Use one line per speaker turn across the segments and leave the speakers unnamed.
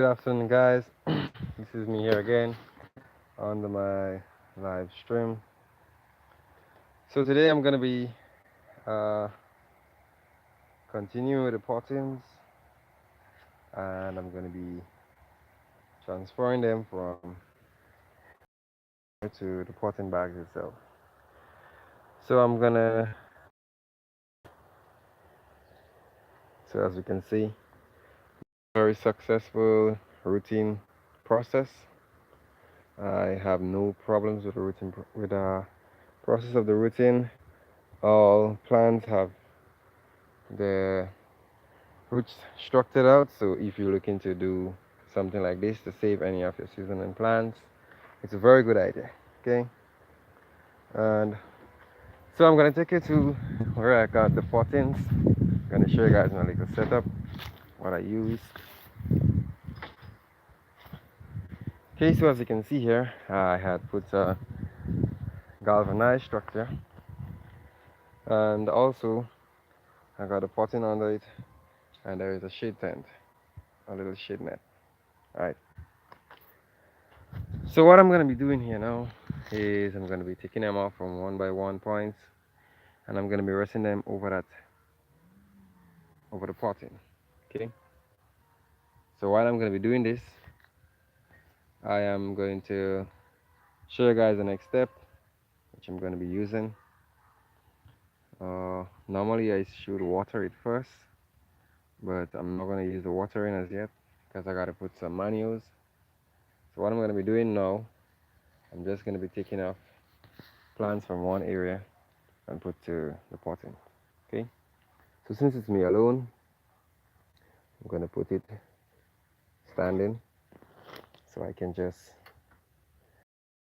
Good afternoon, guys. This is me here again on my live stream. So today I'm gonna be uh, continuing with the pottings, and I'm gonna be transferring them from to the potting bags itself. So I'm gonna, so as you can see, very successful rooting process. I have no problems with the rooting with the process of the rooting. All plants have the roots structured out. So if you're looking to do something like this to save any of your seasonal plants, it's a very good idea. Okay, and so I'm gonna take you to where I got the pottings. I'm gonna show you guys my little setup, what I use. Okay, so as you can see here, I had put a galvanized structure, and also I got a potting under it, and there is a shade tent, a little shade net. All right. So what I'm gonna be doing here now is I'm gonna be taking them off from one by one points, and I'm gonna be resting them over the potting. Okay. So while I'm gonna be doing this, I am going to show you guys the next step, which I'm gonna be using. Normally I should water it first, but I'm not gonna use the watering as yet because I gotta put some manuals. So what I'm gonna be doing now, I'm just gonna be taking off plants from one area and put to the potting. Okay. So since it's me alone, I'm gonna put it standing so I can just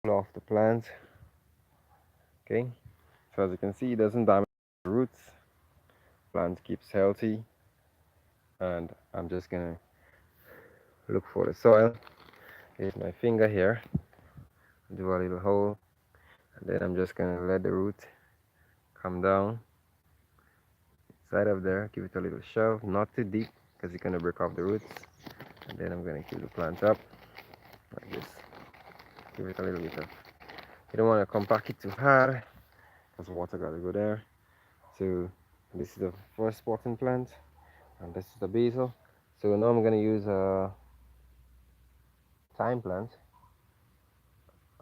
pull off the plant. Okay, so as you can see, it doesn't damage the roots. Plant keeps healthy, and I'm just gonna look for the soil. Here's my finger here, do a little hole, and then I'm just gonna let the root come down inside of there. Give it a little shove, not too deep because it's gonna break off the roots. And then I'm gonna keep the plant up like this. Give it a little bit of. You don't want to compact it too hard because water gotta go there. So this is the first potting plant, and this is the basil. So now I'm gonna use a thyme plant.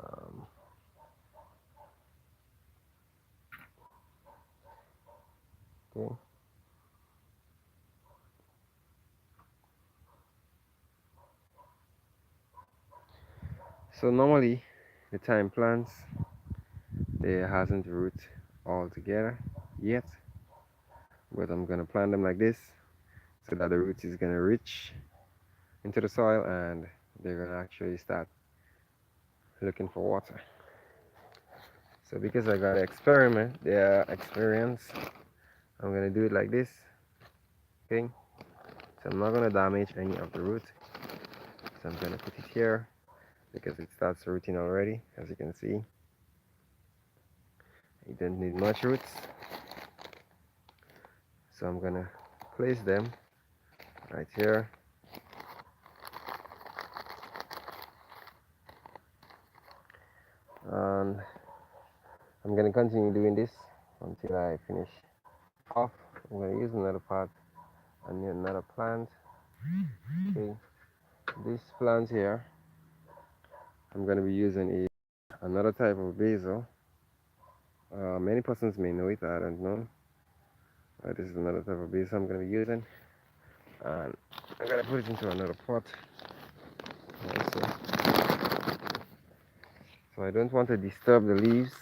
Um, okay. So normally the thyme plants, they hasn't root all together yet, but I'm gonna plant them like this so that the root is gonna reach into the soil and they're gonna actually start looking for water. So because I got the experience, I'm gonna do it like this. Okay. So I'm not gonna damage any of the root. So I'm gonna put it here because it starts rooting already, as you can see. It doesn't need much roots. So I'm gonna place them right here. And I'm gonna continue doing this until I finish off. I'm gonna use another pot and another plant. Okay, this plant here, I'm gonna be using another type of basil. Many persons may know it, I don't know. This is another type of basil I'm gonna be using, and I'm gonna put it into another pot also. So I don't want to disturb the leaves,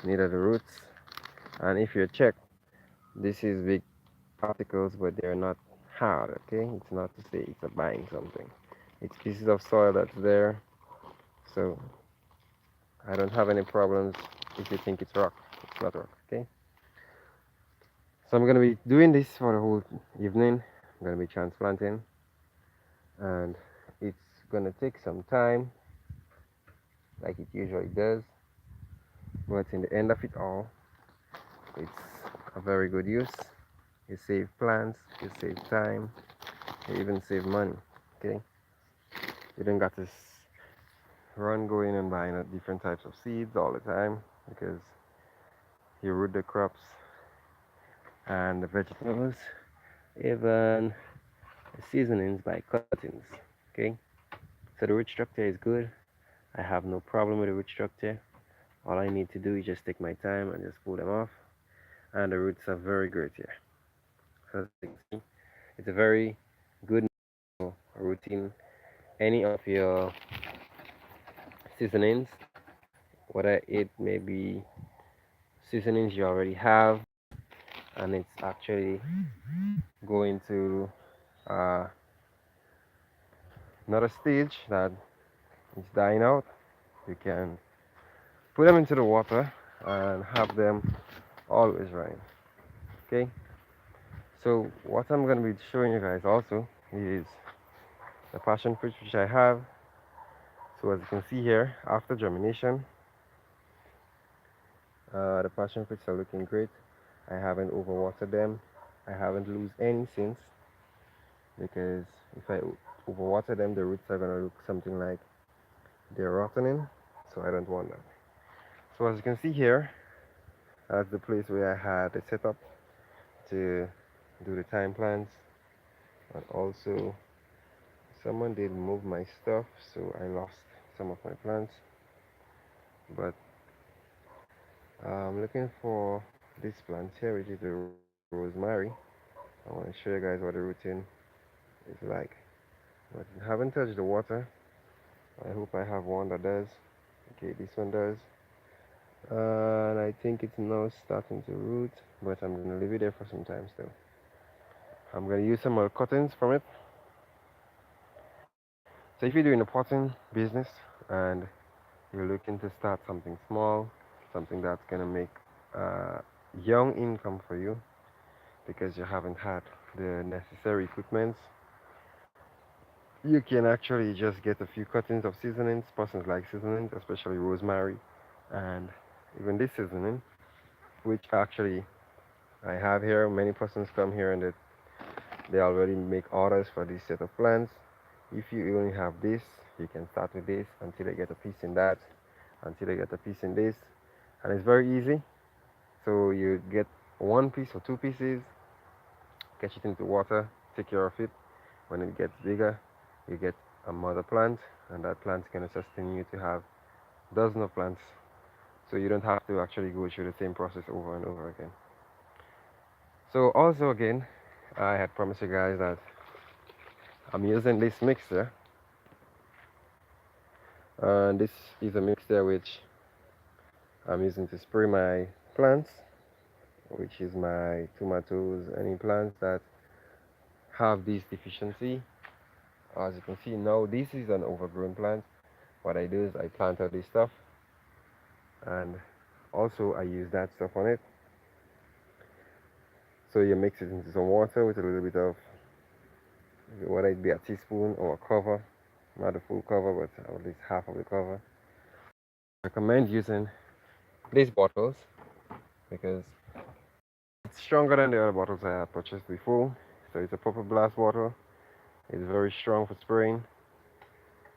neither the roots. And if you check, this is big particles, but they're not hard. Okay, it's not to say it's a buying something. It's pieces of soil that's there. So I don't have any problems if you think it's rock. It's not rock. Okay. So I'm gonna be doing this for the whole evening. I'm gonna be transplanting, and it's gonna take some time, like it usually does. But in the end of it all, it's a very good use. You save plants, you save time, you even save money. Okay. You don't got to run going and buying different types of seeds all the time because you root the crops and the vegetables, even the seasonings by cuttings. Okay, so the root structure is good. I have no problem with the root structure. All I need to do is just take my time and just pull them off, and the roots are very great here. So as you can see, it's a very good routine. Any of your seasonings, whether it may be seasonings you already have, and it's actually going to uh, another stage that it's dying out, you can put them into the water and have them always running. Okay, so what I'm going to be showing you guys also is the passion fruit which I have. So as you can see here, after germination, the passion fruits are looking great. I haven't overwatered them. I haven't lose any since, because if I overwater them, the roots are gonna look something like they're rotting. So I don't want that. So as you can see here, that's the place where I had it set up to do the thyme plants, and also someone did move my stuff, so I lost some of my plants. But I'm looking for this plant here, which is the rosemary. I want to show you guys what the rooting is like. But I haven't touched the water. I hope I have one that does. Okay, this one does. And I think it's now starting to root, but I'm going to leave it there for some time still. I'm going to use some more cuttings from it. So if you're doing a potting business and you're looking to start something small, something that's going to make young income for you because you haven't had the necessary equipment, you can actually just get a few cuttings of seasonings. Persons like seasonings, especially rosemary, and even this seasoning, which actually I have here. Many persons come here and they already make orders for this set of plants. If you only have this, you can start with this until they get a piece in that, until they get a piece in this, and it's very easy. So you get one piece or two pieces, catch it into water, take care of it. When it gets bigger, you get a mother plant, and that plant is going to sustain you to have dozens of plants. So you don't have to actually go through the same process over and over again. So also again, I had promised you guys that I'm using this mixer, and this is a mixer which I'm using to spray my plants, which is my tomatoes, any plants that have this deficiency. As you can see now, this is an overgrown plant. What I do is I plant out this stuff, and also I use that stuff on it. So you mix it into some water with a little bit of, whether it be a teaspoon or a cover, not a full cover, but at least half of the cover. I recommend using these bottles because it's stronger than the other bottles I have purchased before. So it's a proper blast bottle. It's very strong for spraying,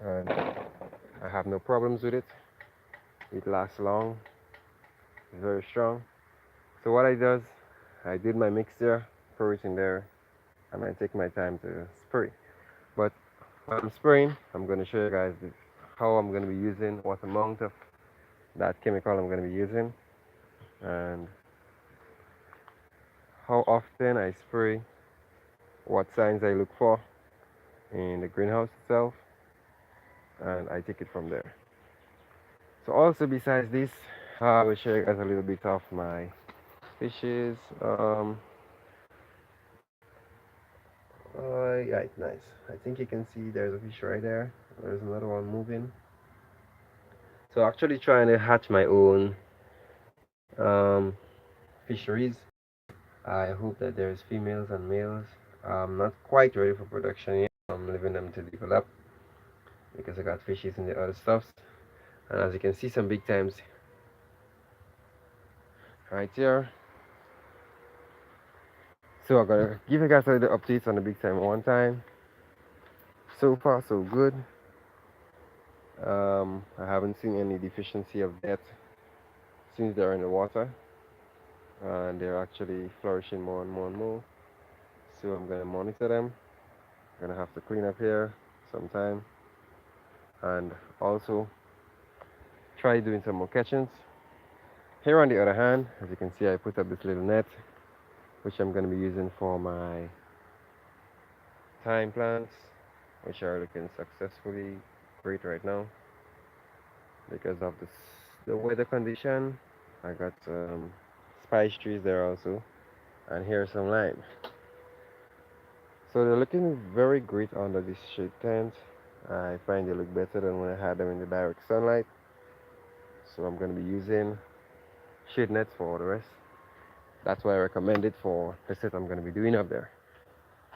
and I have no problems with it. It lasts long. It's very strong. So what I does, I did my mixture, pour it in there, and I take my time to spray. But when I'm spraying, I'm going to show you guys how I'm going to be using, what amount of that chemical I'm going to be using, and how often I spray, what signs I look for in the greenhouse itself, and I take it from there. So also besides this, I will show you guys a little bit of my fishes. Yeah, it's nice. I think you can see there's a fish right there. There's another one moving. So actually trying to hatch my own fisheries. I hope that there's females and males. I'm not quite ready for production yet. I'm leaving them to develop because I got fishes in the other stuffs. And as you can see, some big times right here. So I'm gonna give you guys a little updates on the big time one time. So far so good. I haven't seen any deficiency of that since they're in the water, and they're actually flourishing more and more and more. So I'm gonna monitor them. I'm gonna have to clean up here sometime, and also try doing some more catchings. Here on the other hand, as you can see, I put up this little net, which I'm gonna be using for my thyme plants, which are looking successfully great right now because of the weather condition. I got spice trees there also, and here's some lime. So they're looking very great under this shade tent. I find they look better than when I had them in the direct sunlight. So I'm going to be using shade nets for the rest. That's why I recommend it for the set I'm going to be doing up there.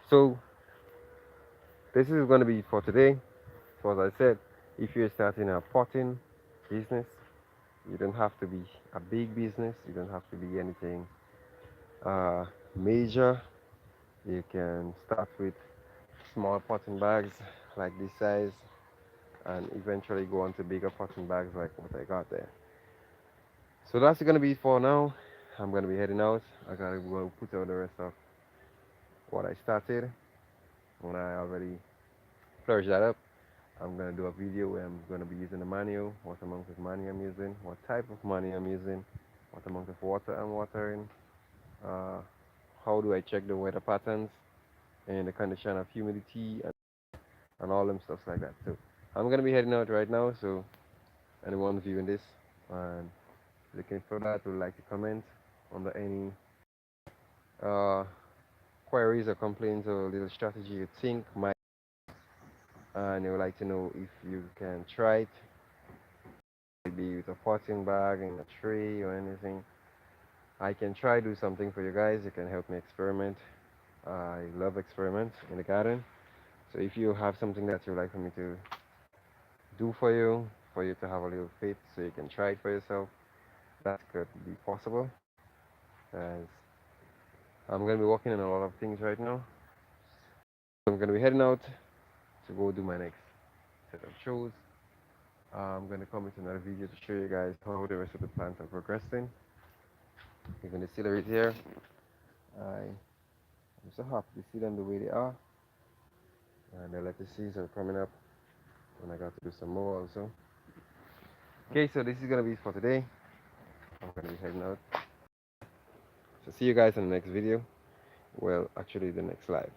So this is going to be for today. So as I said, if you're starting a potting business, you don't have to be a big business. You don't have to be anything major. You can start with small potting bags like this size and eventually go on to bigger potting bags like what I got there. So that's gonna be for now. I'm gonna be heading out. I gotta go put out the rest of what I started when I already flourished that up. I'm gonna do a video where I'm gonna be using the manual, what amount of money I'm using, what type of money I'm using, what amount of water I'm watering, uh, how do I check the weather patterns and the condition of humidity and all them stuff like that. So I'm gonna be heading out right now. So anyone viewing this and looking for that would like to comment under any uh, queries or complaints or little strategy you think might, and you would like to know if you can try it, maybe with a potting bag in a tree or anything. I can try do something for you guys. You can help me experiment. I love experiments in the garden. So if you have something that you'd like for me to do for you to have a little faith so you can try it for yourself, that could be possible. As I'm going to be working on a lot of things right now. I'm going to be heading out to go do my next set of shows. I'm going to come with another video to show you guys how the rest of the plants are progressing. Even the celery here, I'm so happy to see them the way they are. And the lettuces are coming up, and I got to do some more also. Okay, so this is going to be it for today. I'm going to be heading out. So see you guys in the next video. Well, actually the next live.